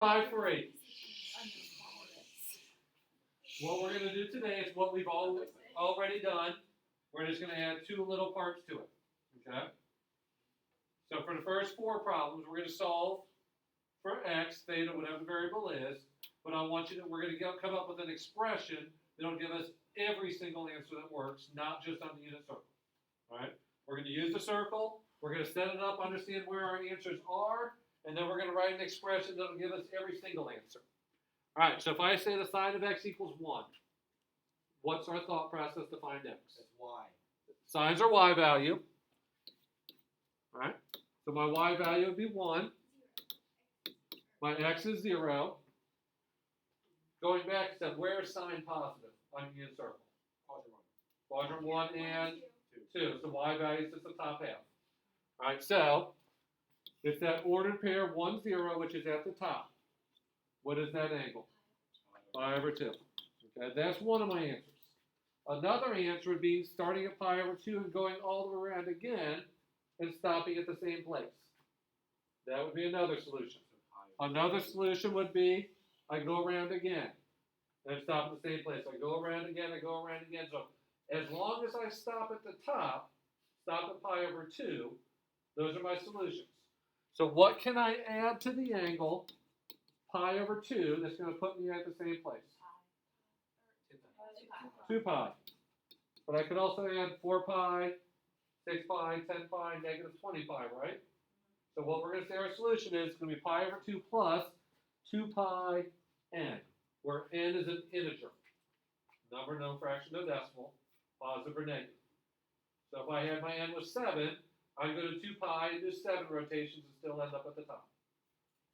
5 for 8. What we're going to do today is what we've already done. We're just going to add 2 little parts to it. Okay? So for the first 4 problems, we're going to solve for x, theta, whatever the variable is. But I want you to, we're going to come up with an expression that'll give us every single answer that works, not just on the unit circle. All right? We're going to use the circle. We're going to set it up, understand where our answers are, and then we're going to write an expression that'll give us every single answer. All right, so if I say the sine of x equals 1, what's our thought process to find x? That's y. Sines are y value. All right, so my y value would be 1. My x is 0. Going back, it said where is sine positive on the unit circle? Quadrant 1 and 2. So y value is just the top half. All right, so it's that ordered pair 1, 0, which is at the top. What is that angle? Pi over 2. Okay, that's one of my answers. Another answer would be starting at pi over 2 and going all the way around again and stopping at the same place. That would be another solution. Another solution would be I go around again and stop at the same place. I go around again, I go around again. So as long as I stop at the top, stop at pi over 2, those are my solutions. So what can I add to the angle pi over 2 that's going to put me at the same place? 2 pi. But I could also add 4 pi, 6 pi, 10 pi, negative 20 pi, right? So what we're going to say our solution is going to be pi over 2 plus 2 pi n, where n is an integer. Number, no fraction, no decimal, positive or negative. So if I had my n was 7, I go to 2 pi and do 7 rotations and still end up at the top.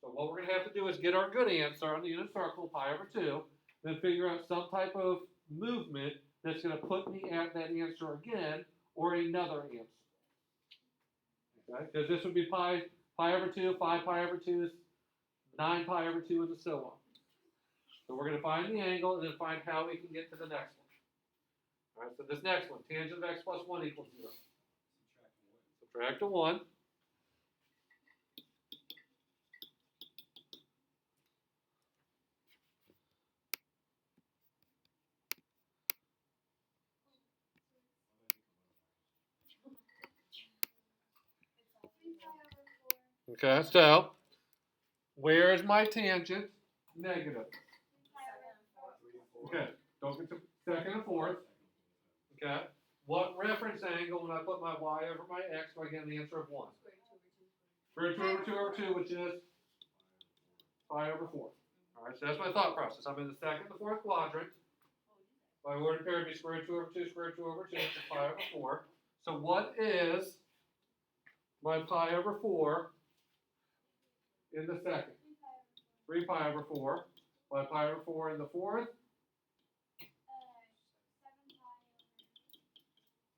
So what we're going to have to do is get our good answer on the unit circle, pi over 2, then figure out some type of movement that's going to put me at that answer again, or another answer. Okay? Because this would be pi over 2, 5 pi over 2, 9 pi over 2, and so on. So we're going to find the angle and then find how we can get to the next one. All right, so this next one, tangent of x plus 1 equals 0. Subtract a 1. Okay, so where is my tangent? Negative. Okay, don't get to second and fourth. Okay, what reference angle when I put my y over my x do I get an answer of 1? Square root 2 over 2 over 2, which is pi over 4. All right, so that's my thought process. I'm in the second and the fourth quadrant. My ordered pair would be square root 2 over 2, square root 2 over 2, which is pi over 4. So what is my pi over 4 in the second? 3 pi over 4. My pi over 4 in the fourth?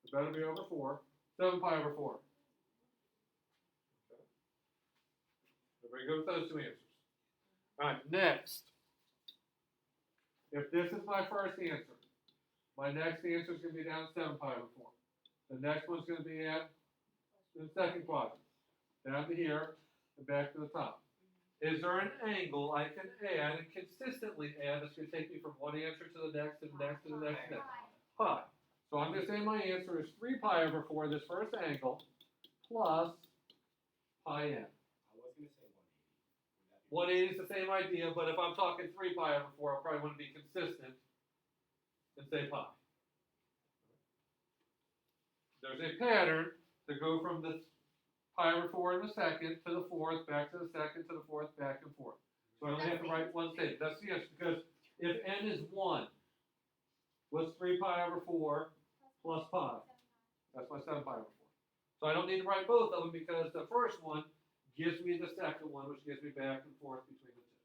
It better be over 4. 7 pi over 4. Okay. Everybody go with those 2 answers. All right, next. If this is my first answer, my next answer is going to be down at 7 pi over 4. The next one's going to be at the second quadrant. Down to here and back to the top. Is there an angle I can add and consistently add that's going to take me from one answer to the next and the next and the next and the next? Pi. So I'm going to say my answer is 3 pi over 4, this first angle, plus pi n. I was going to say 180. 180 is the same idea, but if I'm talking 3 pi over 4, I probably want to be consistent and say pi. There's a pattern to go from the pi over 4 in the second to the fourth, back to the second to the fourth, back and forth. So I only have to write one statement. That's the answer, because if n is 1, what's 3 pi over 4 plus pi? That's my 7 pi over 4. So I don't need to write both of them because the first one gives me the second one, which gives me back and forth between the two.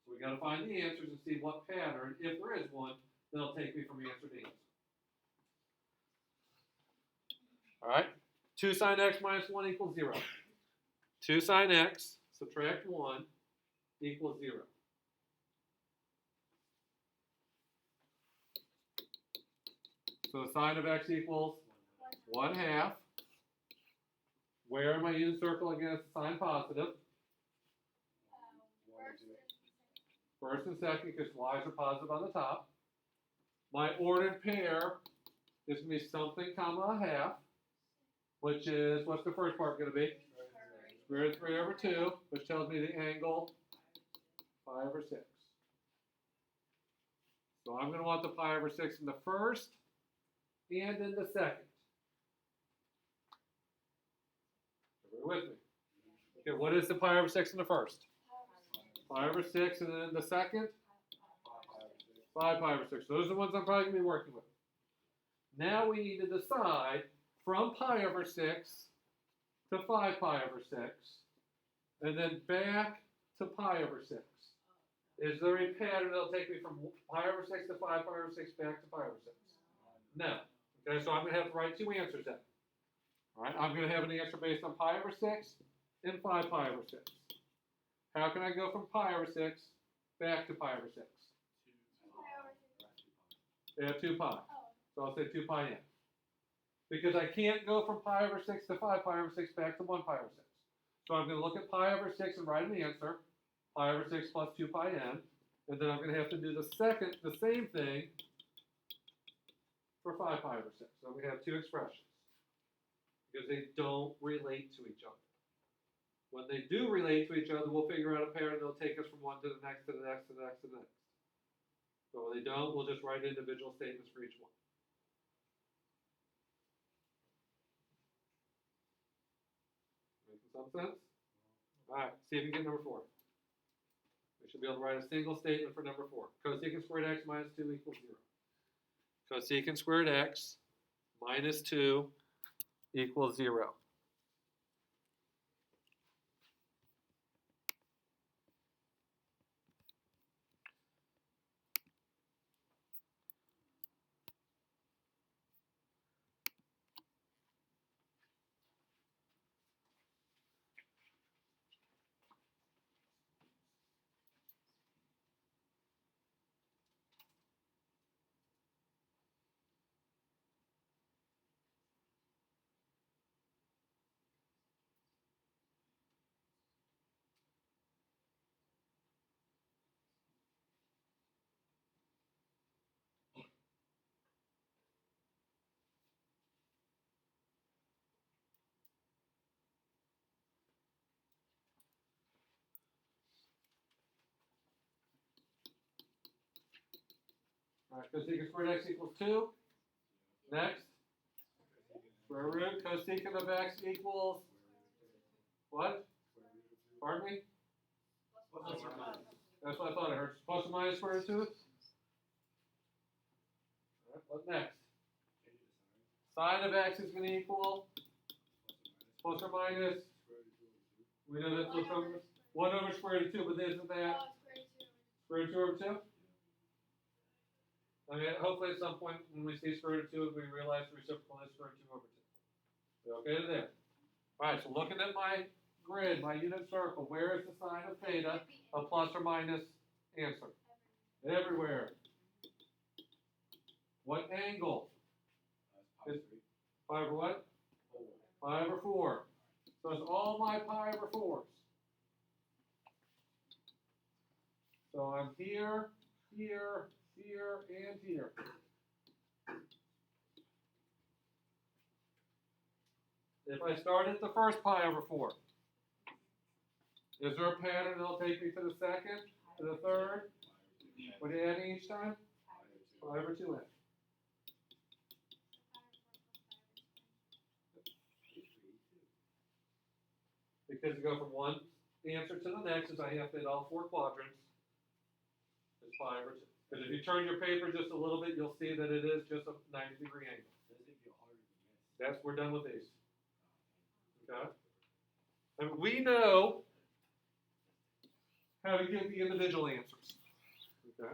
So we got to find the answers and see what pattern, if there is one, that'll take me from answer to answer. All right. 2 sine x minus 1 equals 0. 2 sine x, subtract 1, equals 0. So sine of x equals 1/2. Where am I using circle against sign positive? First and second, because y's are positive on the top. My ordered pair is going to be something comma a half, which is, what's the first part going to be? Square root of 3 over 2, which tells me the angle pi over 6. So I'm going to want the pi over 6 in the first and in the second. Everybody with me? Okay, what is the pi over 6 in the first? Pi over 6, and then in the second? 5 pi over 6. Those are the ones I'm probably going to be working with. Now we need to decide from pi over 6 to 5 pi over 6, and then back to pi over 6. Is there a pattern that'll take me from pi over 6 to 5 pi over 6 back to pi over 6? No. Okay, so I'm going to have to write two answers then. All right, I'm going to have an answer based on pi over 6 and 5 pi over 6. How can I go from pi over 6 back to pi over 6? They have 2 pi. So I'll say 2 pi n. Because I can't go from pi over 6 to 5 pi over 6 back to 1 pi over 6. So I'm going to look at pi over 6 and write an answer. Pi over 6 plus 2 pi n. And then I'm going to have to do the same thing for 5 pi over 6. So we have two expressions. Because they don't relate to each other. When they do relate to each other, we'll figure out a pattern that'll take us from one to the next, to the next, to the next, to the next. But when they don't, we'll just write individual statements for each one. Making some sense? All right, see if you can get number 4. We should be able to write a single statement for number 4. Cosecant squared x minus 2 equals 0. Cosecant squared x minus 2 equals 0. All right, cosecant squared x equals 2. Next. Square root cosecant of x equals what? Pardon me? That's what I thought I heard. Plus or minus square root 2? All right, what next? Sine of x is going to equal plus or minus. We know that's what's over 1 over square root of 2, but isn't that square root of 2 over 2? I mean, hopefully at some point when we see square root of 2, we realize the reciprocal is square root of 2 over 2. We okay to there? All right, so looking at my grid, my unit circle, where is the sign of theta, a plus or minus answer? Everywhere. What angle? Is pi over what? Pi over 4. So it's all my pi over 4s. So I'm here, here, here, and here. If I start at the first pi over 4, is there a pattern that'll take me to the second, to the third? What are you adding each time? Pi over 2n. Because to go from one answer to the next is I have to hit all 4 quadrants. It's pi over 2. Because if you turn your paper just a little bit, you'll see that it is just a 90-degree angle. That's, we're done with these. Okay? And we know how to get the individual answers. Okay?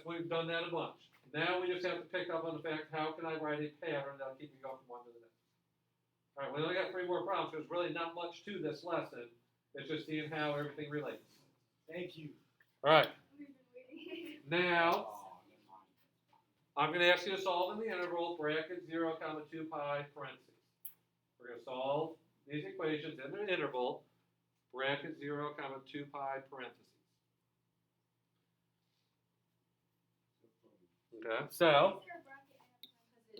We've done that a bunch. Now we just have to pick up on the fact, how can I write a pattern that'll keep me going from one to the next? All right, we only got 3 more problems. There's really not much to this lesson. It's just seeing how everything relates. Thank you. All right. Now, I'm going to ask you to solve in the interval bracket 0, comma 2 pi parentheses. We're going to solve these equations in the interval bracket 0, comma 2 pi parentheses. Okay, so,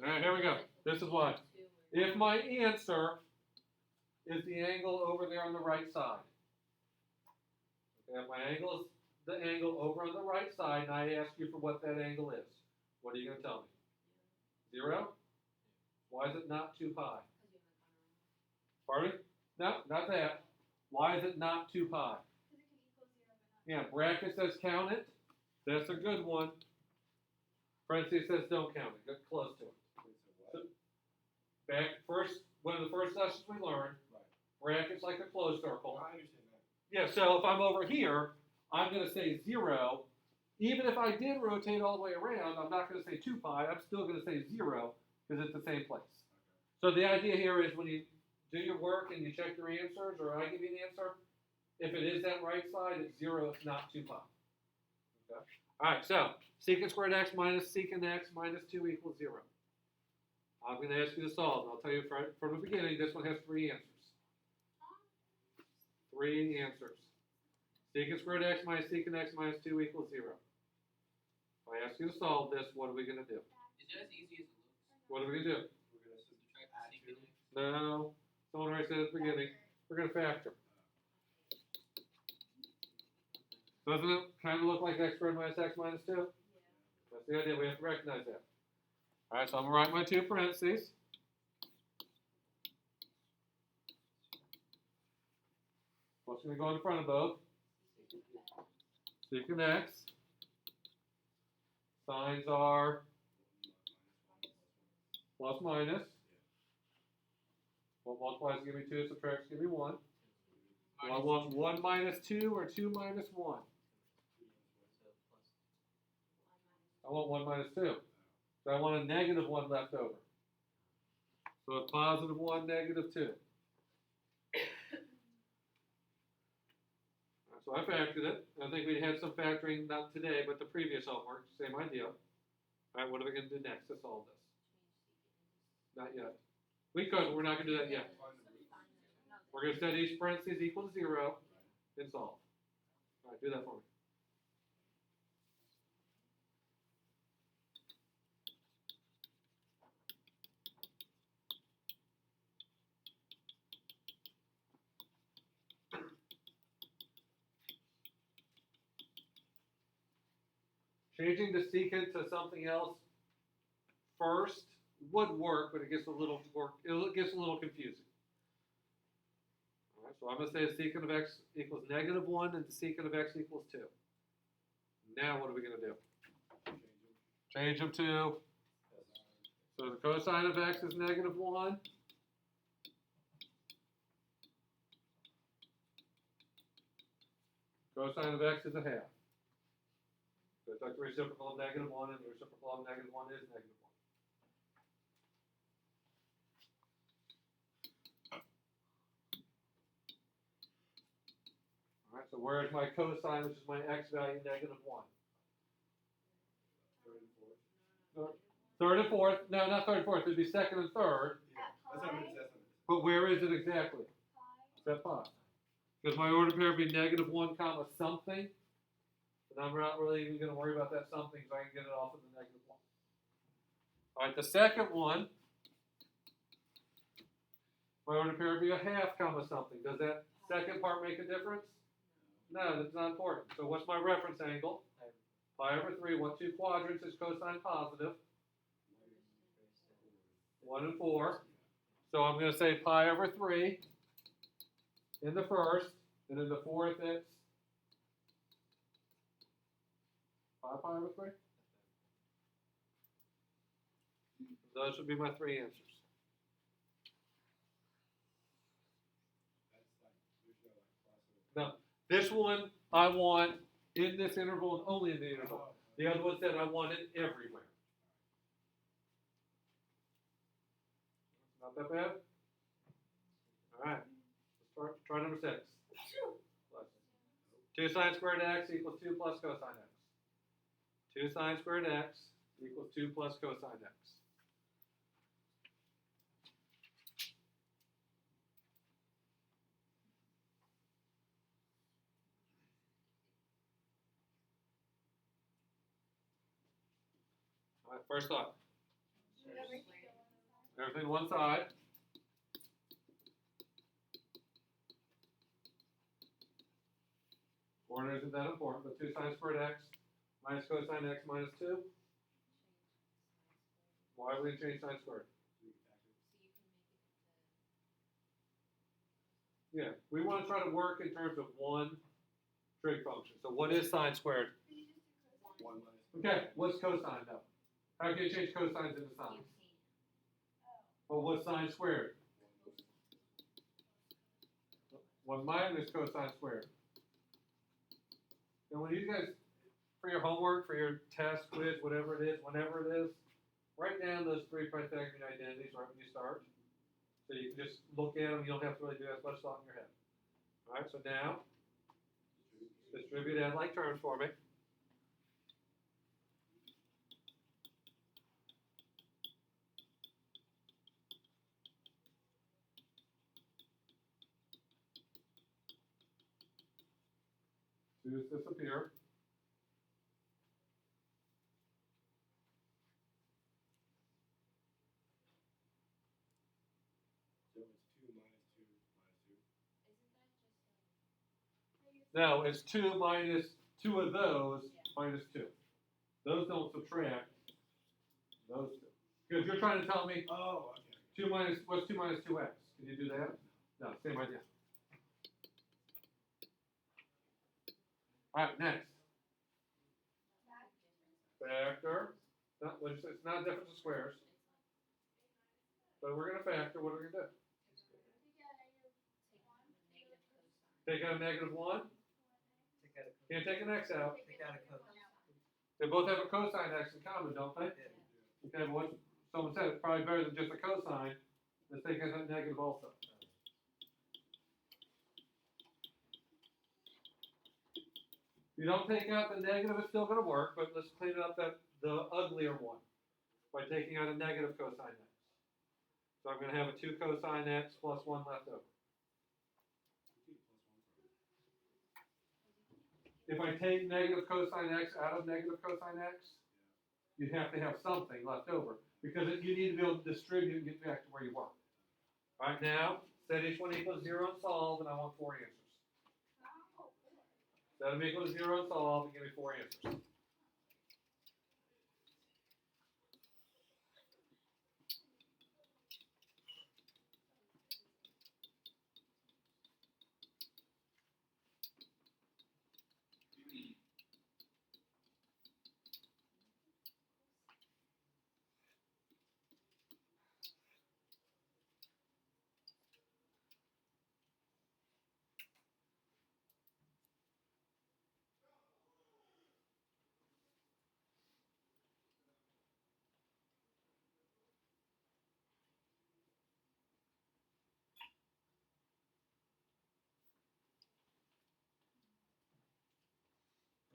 alright, here we go. This is why. If my answer is the angle over there on the right side, okay, if my angle is the angle over on the right side, and I ask you for what that angle is, what are you going to tell me? 0? Why is it not 2 pi? Pardon? No, not that. Why is it not 2 pi? Yeah, bracket says count it. That's a good one. Parentheses says don't count it. Get close to it. So, back first, one of the first lessons we learned, brackets like a closed circle. I understand that. Yeah, so if I'm over here, I'm going to say 0. Even if I did rotate all the way around, I'm not going to say 2 pi. I'm still going to say 0 because it's the same place. So the idea here is when you do your work and you check your answers, or I give you an answer, if it is that right side, it's 0. It's not 2 pi. Okay. All right, so secant squared x minus secant x minus 2 equals 0. I'm going to ask you to solve, and I'll tell you from the beginning, this one has 3 answers. 3 answers. Secant squared x minus secant x minus 2 equals 0. If I ask you to solve this, what are we going to do? Is it as easy as it looks? What are we going to do? We're gonna Subtract add the secant two. x? No. Someone already said at the beginning. We're going to factor. Doesn't it kind of look like x squared minus x minus 2? That's the idea. We have to recognize that. All right, so I'm going to write my 2 parentheses. What's going to go in front of both? Secant x. Signs are plus minus. What multiplies to give me 2, subtracts to give me 1. Do I want 1 minus 2 or 2 minus 1? I want 1 minus 2. So I want a negative 1 left over. So it's positive 1, negative 2. So I factored it. I think we had some factoring, not today, but the previous homework. Same idea. All right, what are we going to do next to solve this? Not yet. We could, but we're not going to do that yet. We're going to set each parentheses equal to 0 and solve. All right, do that for me. Changing the secant to something else first would work, but it gets a little confusing. All right, so I'm going to say the secant of x equals negative 1 and the secant of x equals 2. Now what are we going to do? Change them to, so the cosine of x is negative 1. Cosine of x is a half. So it's like the reciprocal of negative 1, and the reciprocal of negative 1 is negative 1. All right, so where is my cosine, which is my x value, negative 1? Third and fourth. No, not third and fourth. It would be second and third. That's what I'm gonna. But where is it exactly? It's at pi. Because my order pair would be negative 1 comma something. And I'm not really even going to worry about that something, so I can get it off of the negative 1. All right, the second one, my order pair would be a half comma something. Does that second part make a difference? No, that's not important. So what's my reference angle? Pi over 3. What 2 quadrants is cosine positive? 1 and 4. So I'm going to say pi over 3 in the first, and in the fourth it's 5 pi over 3? Those would be my 3 answers. Now, this one I want in this interval and only in the interval. The other one said I want it everywhere. Not that bad? All right. Let's try number 6. 2 sine squared x equals 2 plus cosine x. 2 sine squared x equals 2 plus cosine x. All right, first thought. Everything one side. Order isn't that important, but 2 sine squared x minus cosine x minus 2. Why would we change sine squared? Yeah, we want to try to work in terms of one trig function. So what is sine squared? 1 minus. Okay, what's cosine though? How can you change cosines into sines? Well, what's sine squared? 1 minus cosine squared. And when you guys, for your homework, for your test, quiz, whatever it is, whenever it is, write down those 3 Pythagorean identities right when you start. So you can just look at them, you don't have to really do as much thought in your head. Alright, so now, distribute add like terms for me. Twos disappear. So it's 2 minus 2 minus 2. No, it's 2 minus 2 of those minus 2. Those don't subtract. Those two. Because you're trying to tell me Oh, okay. 2 minus, what's 2 minus 2x? Can you do that? No, same idea. Alright, next. Factor. It's not a difference of squares. So we're going to factor. What are we going to do? Take out a negative 1. Can't take an x out. They both have a cosine x in common, don't they? Okay, but what someone said, it's probably better than just a cosine. Let's take out that negative also. If you don't take out the negative, it's still going to work, but let's clean up the uglier one by taking out a negative cosine x. So I'm going to have a 2 cosine x plus 1 left over. If I take negative cosine x out of negative cosine x, you have to have something left over because you need to be able to distribute and get back to where you were. All right, now set each one equals 0 and solve, and I want 4 answers. Set them equal to 0 and solve, and give me 4 answers.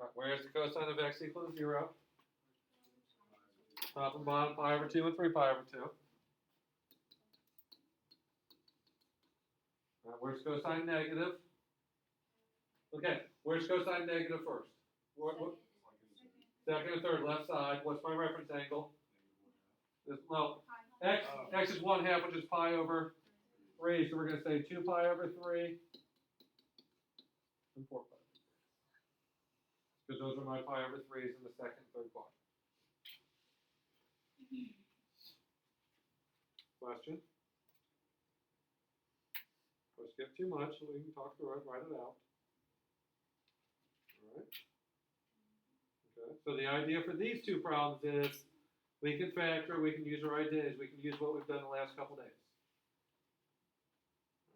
All right, where's the cosine of x equal to 0? Top and bottom, pi over 2 and 3 pi over 2. All right, where's cosine negative? Okay, where's cosine negative first? Second and third, left side. What's my reference angle? Well, x is 1/2, which is pi over 3. So we're going to say 2 pi over 3 and 4 pi. Because those are my pi over 3s in the second and third quadrant. Question? Don't skip too much so we can talk through it, write it out. Alright. Okay. So the idea for these two problems is we can factor, we can use our ideas, we can use what we've done the last couple days.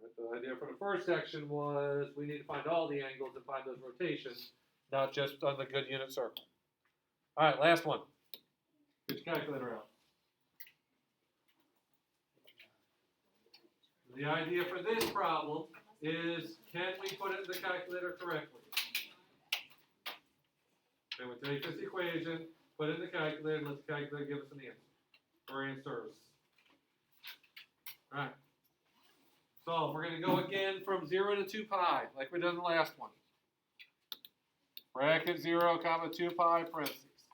Alright, the idea for the first section was we need to find all the angles and find those rotations, not just on the good unit circle. Alright, last one. Get your calculator out. The idea for this problem is, can we put it in the calculator correctly? Okay, we take this equation, put it in the calculator, and let the calculator give us an answer, or answers. Alright. So, we're going to go again from 0 to 2 pi, like we did in the last one. Bracket 0, comma 2 pi, parentheses.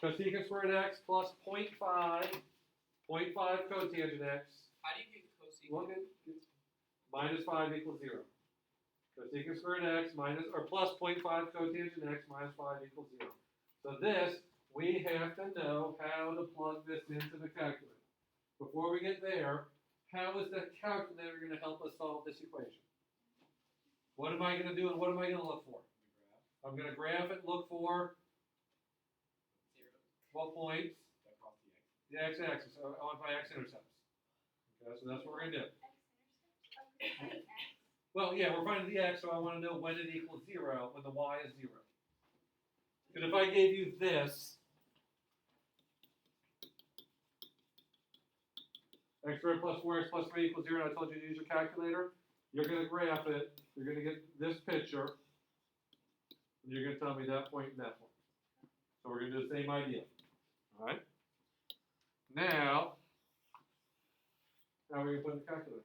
cosecant squared x plus 0.5 cotangent x. How do you get cosecant? Look at minus 5 equals 0. Cosecant squared x minus or plus 0.5 cotangent x minus 5 equals 0. So this, we have to know how to plug this into the calculator. Before we get there, how is the calculator going to help us solve this equation? What am I going to do and what am I going to look for? I'm going to graph it, look for 12 points, the x-axis, on my x-intercepts. Okay, so that's what we're going to do. Well, yeah, we're finding the x, so I want to know when it equals 0, when the y is 0. Because if I gave you this, x squared plus 4x plus 3 equals 0, and I told you to use your calculator, you're going to graph it, you're going to get this picture, and you're going to tell me that point and that point. So we're going to do the same idea. All right? Now, how are we going to put in the calculator?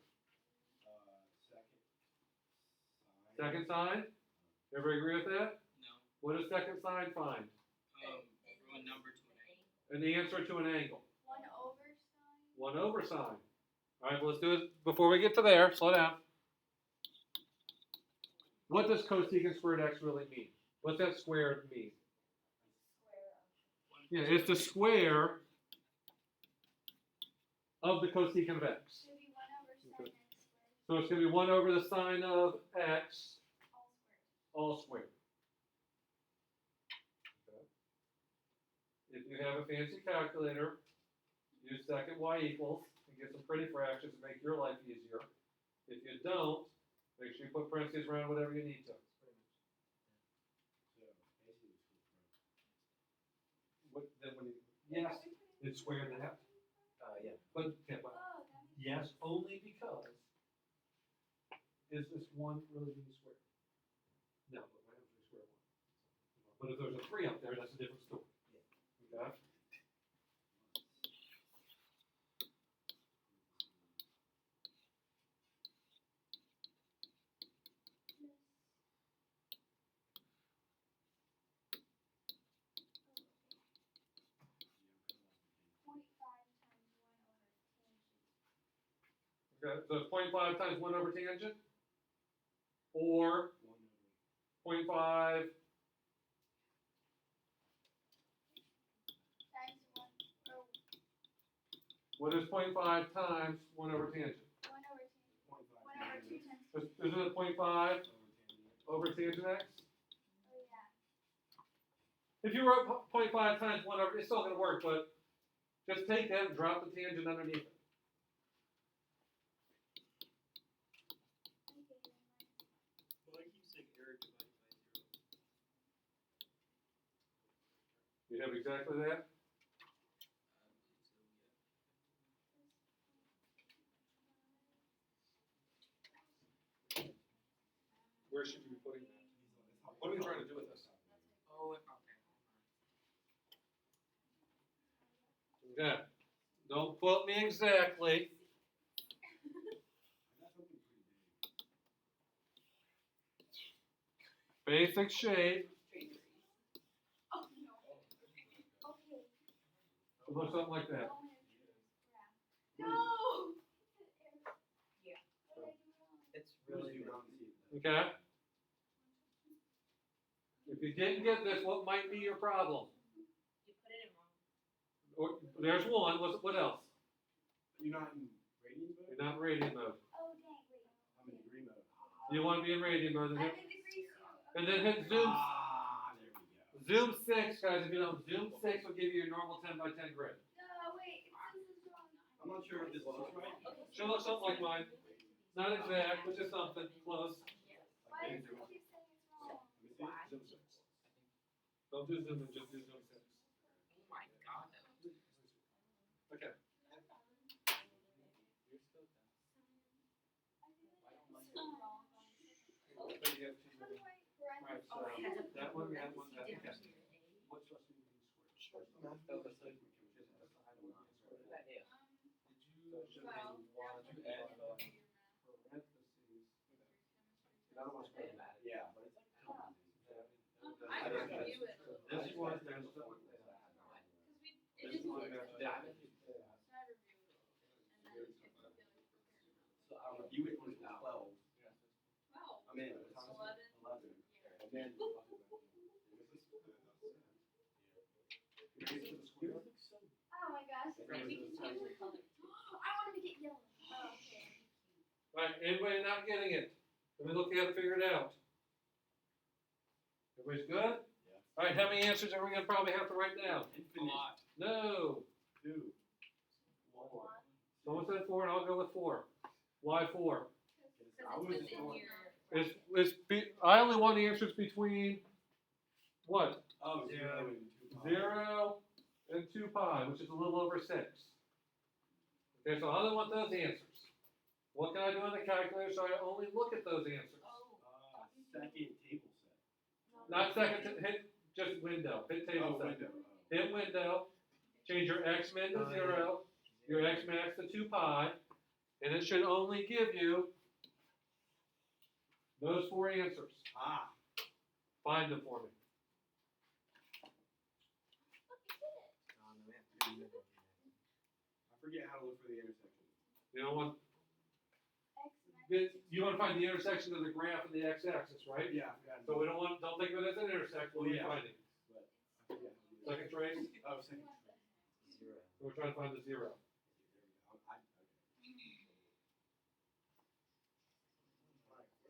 Second sign? Everybody agree with that? No. What does second sign find? From a number to an angle. And the answer to an angle. 1 over sign. 1 over sign. All right, well, let's do it before we get to there. Slow down. What does cosecant squared x really mean? What's that square mean? Yeah, it's the square of the cosecant of x. Should be 1 over sin Okay. x squared. So it's going to be 1 over the sine of x All squared. all squared. Okay. If you have a fancy calculator, use second y equals and get some pretty fractions to make your life easier. If you don't, make sure you put parentheses around whatever you need to. What, then when you, yes, it's square that. Yeah. But, yeah, but Oh, that makes yes, only because is this one really being squared? No, but why don't we square one? But if there's a 3 up there, that's a different story. Okay? Okay, so it's 0.5 times 1 over tangent, or 0.5 times 1, or what is 0.5 times 1 over tangent? 1 over 2. 1 over 2 times 2. Isn't it 0.5 over tangent x? Oh, yeah. If you wrote 0.5 times 1 over, it's still going to work, but just take that and drop the tangent underneath it. Well, I keep saying error divided by 0. You have exactly that? Where should you be putting that? What are we trying to do with this? Oh, okay. Okay. Don't quote me exactly. Basic shape. Oh, no. Okay. It looks something like that. No! Yeah. What did I do wrong? It's really Okay? If you didn't get this, what might be your problem? You put it in wrong. Or, there's one. What else? Oh, You're not in radian mode. dang, wait. You want to be in radian mode. I'm in degree 2. And then hit zoom. there we go. Zoom 6, guys. If you don't, Zoom 6 will give you your normal 10 by 10 grid. No, wait. This is wrong. I'm not sure if this looks right. Should look something like mine. Not exact, but just something close. Why does it keep saying it's wrong? Don't do zoom in, just do zoom 6. Oh my god. Okay. But you have two more. Alright, so that one, that one, that one. What's supposed to be squared? Oh, that's like, just the side of one squared. So it should be 1 divided by parentheses. I don't want to square that. Yeah, but it's I don't do it. This was, there's something like that. Yeah. So I'll review it when it's 12. I'm in. What time is it? 11. And then. Oh my gosh. Maybe we can change the color. I want to make it yellow. Oh, okay. Alright, anybody not getting it? Let me look at it, figure it out. Everybody's good? Yeah. Alright, how many answers are we gonna probably have to write down? Infinite. No. 2. 1. Someone said 4 and I'll go with 4. Why 4? I was Because just it's going. within your. I only want answers between what? Oh, 0 and 2. 0 and 2 pi, which is a little over 6. Okay, so I only want those answers. What can I do in the calculator so I only look at those answers? Second table set. Not second, hit just window, hit table set. Window. Hit window, change your x min to 0, your x max to 2 pi, and it should only give you those 4 answers. Ah. Find them for me. I forget how to look for the intersection. You know what? X max. You want to find the intersection of the graph and the x-axis, right? Yeah, I forgot. So we don't think of it as an intersection. What are we Yeah. finding? But I forget how to do that. Second trace. Oh, second. 0. We're trying to find the 0.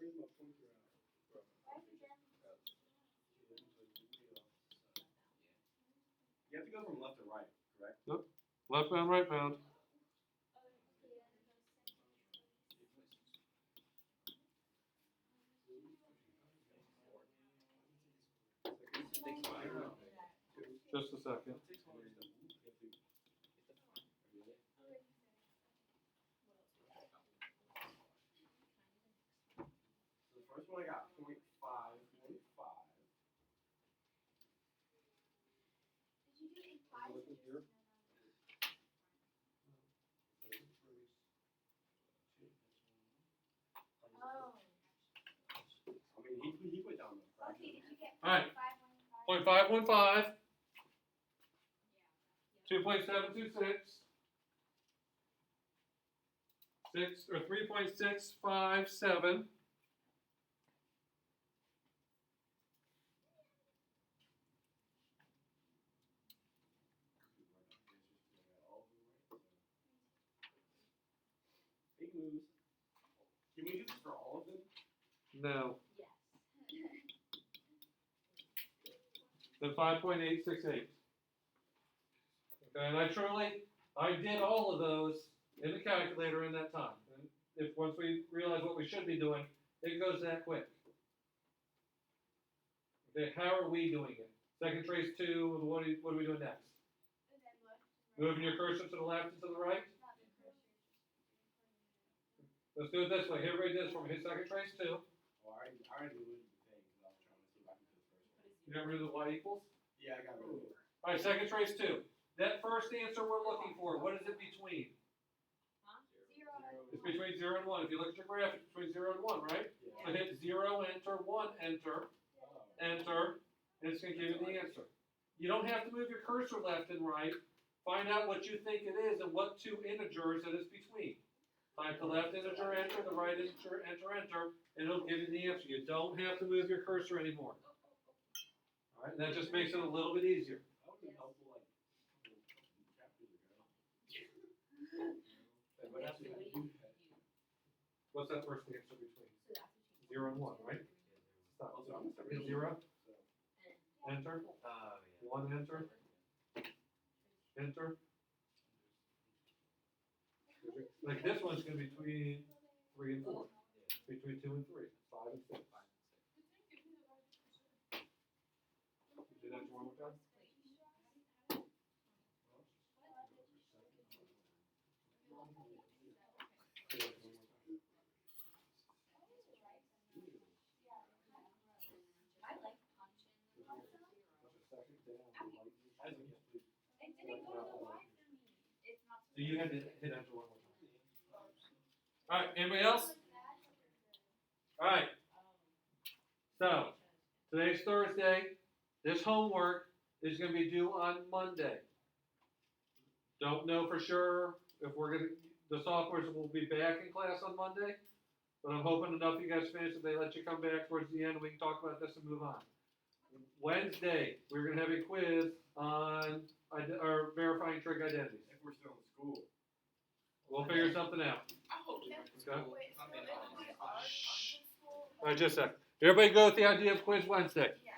Where's my pointer at? You have to go from left to right, correct? Left bound, right bound. Just a second. So the first one I got 0.5, 0.5. Did you do it in 5 Looking here. Oh. I mean, he put down the fraction. Okay, did you get All right. 515? 0.515, 2.726, 3.657, Big moves. Can we do this for all of them? no, Yes. then 5.868. Okay, and I did all of those in the calculator in that time. And if once we realize what we should be doing, it goes that quick. Okay, how are we doing it? Second trace 2, what are we doing next? And then what? Moving your cursor to the left and to the right? Let's do it this way. Everybody does for me. Hit second trace 2. Oh, I already deleted the thing because I was trying to see if I could do the first one. You got rid of the y equals? Yeah, I got rid of it. All right, second trace 2. That first answer we're looking for, what is it between? It's between 0 and 1. If you look at your graph, it's between 0 and 1, right? Yeah. So hit 0, enter, 1, enter, enter, and it's going to give you the answer. You don't have to move your cursor left and right. Find out what you think it is and what 2 integers it is between. Type the left integer, enter, the right integer, enter, enter, and it'll give you the answer. You don't have to move your cursor anymore. All right, and that just makes it a little bit easier. That would be helpful, like, a couple chapters ago. What else did I do? What's that first answer between? So that's what 0 and 1, right? Stop. Also, I'm gonna start Hit reading 0, So, enter, yeah. 1, enter, enter. Like this one's going to be between 3 and 4. Between 2 and 3. 5 and 6. Do that one more time. I like punching. It didn't go to the Y for me. It's not. So you had to hit enter one more time. All right, anybody else? All right, so today's Thursday. This homework is going to be due on Monday. Don't know for sure if the sophomores will be back in class on Monday, but I'm hoping enough of you guys finish that they let you come back towards the end and we can talk about this and move on. Wednesday, we're gonna have a quiz on or verifying trig identities. If we're still in school. We'll figure something out. Okay. Okay. Wait, so if we are on the school, All right, just a sec. Everybody go with the idea of quiz Wednesday. yeah.